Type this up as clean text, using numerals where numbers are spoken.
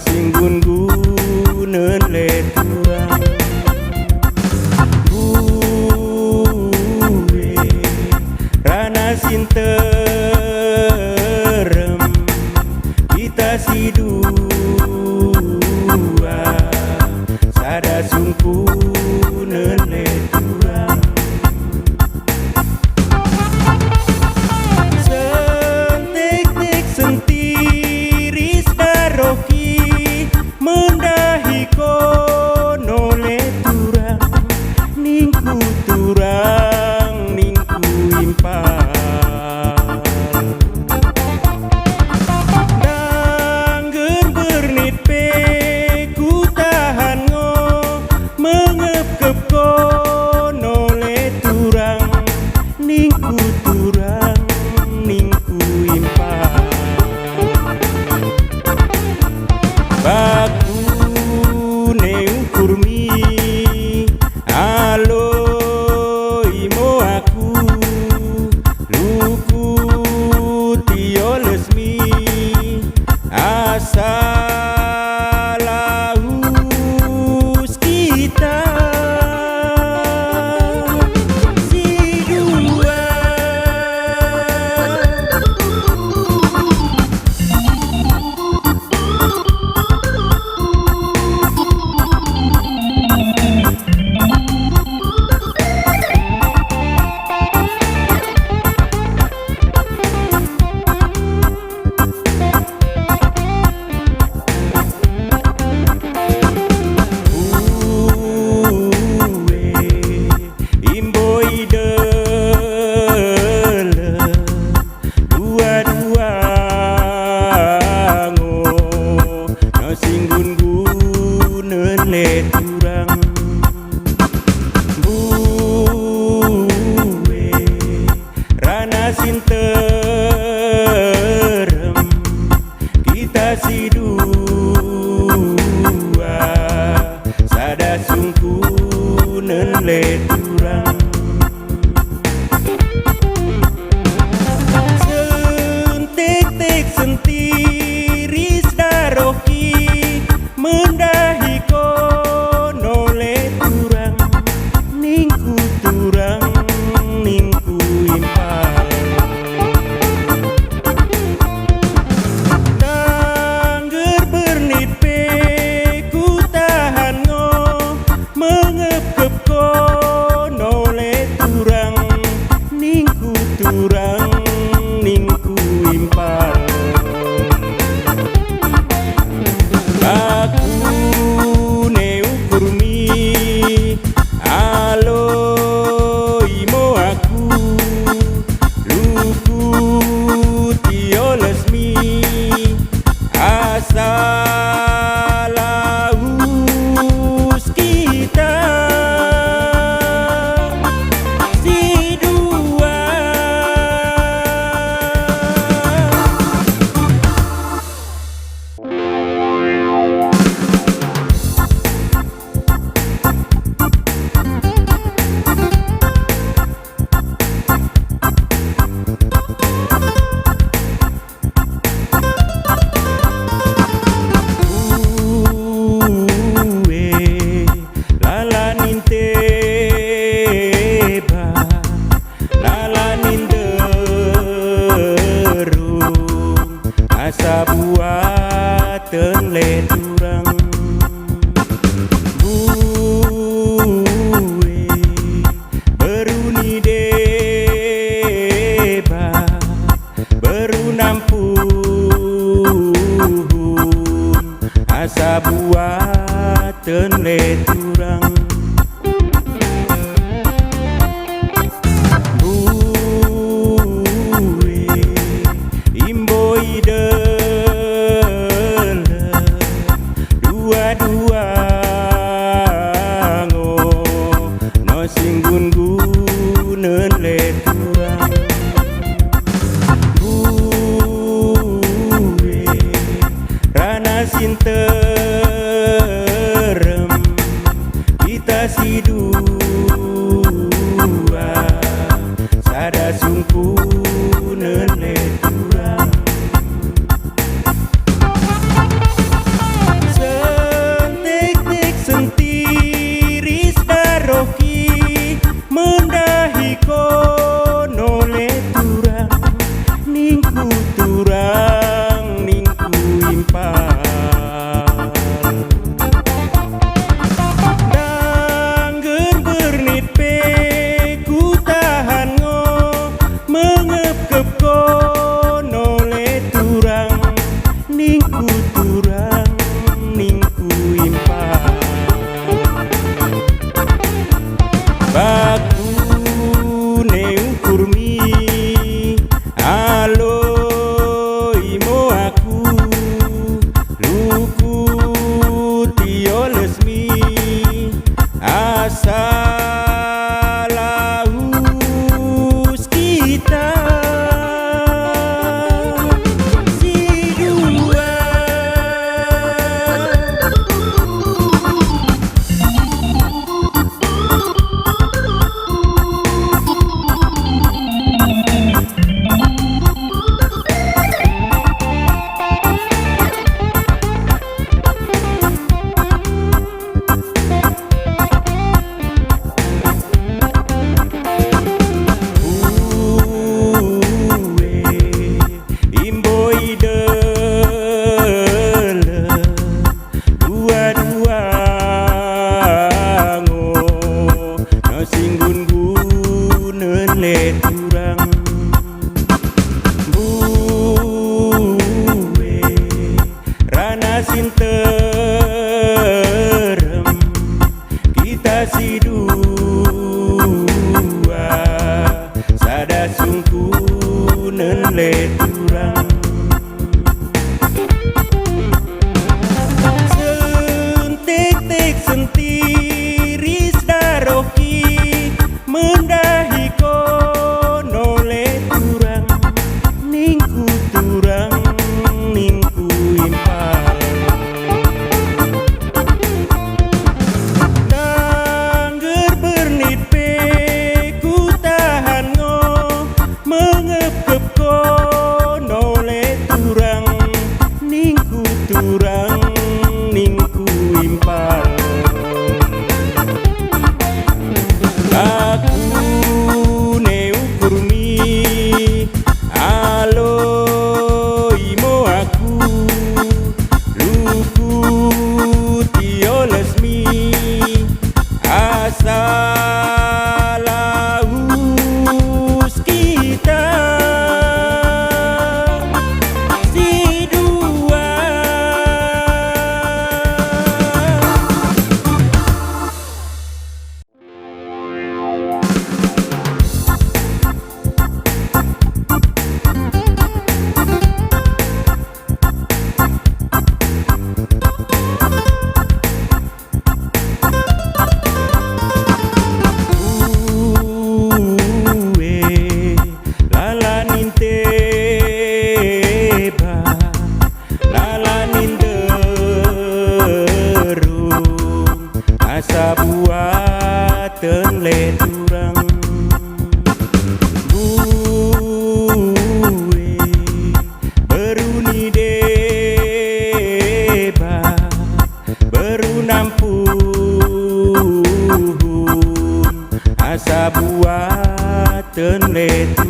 singgun guneun leturang buwe rana sinterem kita si dua sada sungkuneun leturang sentik-tik sentiris daroki mendahi kono leturang ningku turang ningku impal danggeun bernit pe ku tahan ngo mengep-kep kono leturang ningku turang ningku impal baku neukurmi alo imo aku luku tio lesmi asalahus kita si dua singgun guneun leturang buwe rana sinterem kita si dua sada sungkuneun leturang sentik-tik sentiris daroki mendahi kono leturang ningku turang ningku impal danggeun bernit pe ku tahan ngo mengep-kep kono leturang ningku turang ningku impal aku neukurmi alo imo aku luku tio lesmi asalahus kita si dua asa buateun leturang buwe beruni deba berunampuhun asa buateun leturang dua-dua ngo no singgun guneun leturang buwe rana sinterem kita si dua sada sungkuneun leturang luku tio lesmi asalaus kita si dua. Sinterem kita si dua sada sungkunen leturang sentik-tik sentiris daroki mendahi kono leturang ningku turang ningku impal turang ningku impal aku ne ukurmi alo imo aku luku tio lesmi asalaus kita si dua. Asa buatan leturang buwe beruni deba berunampuhun asa buatan leturang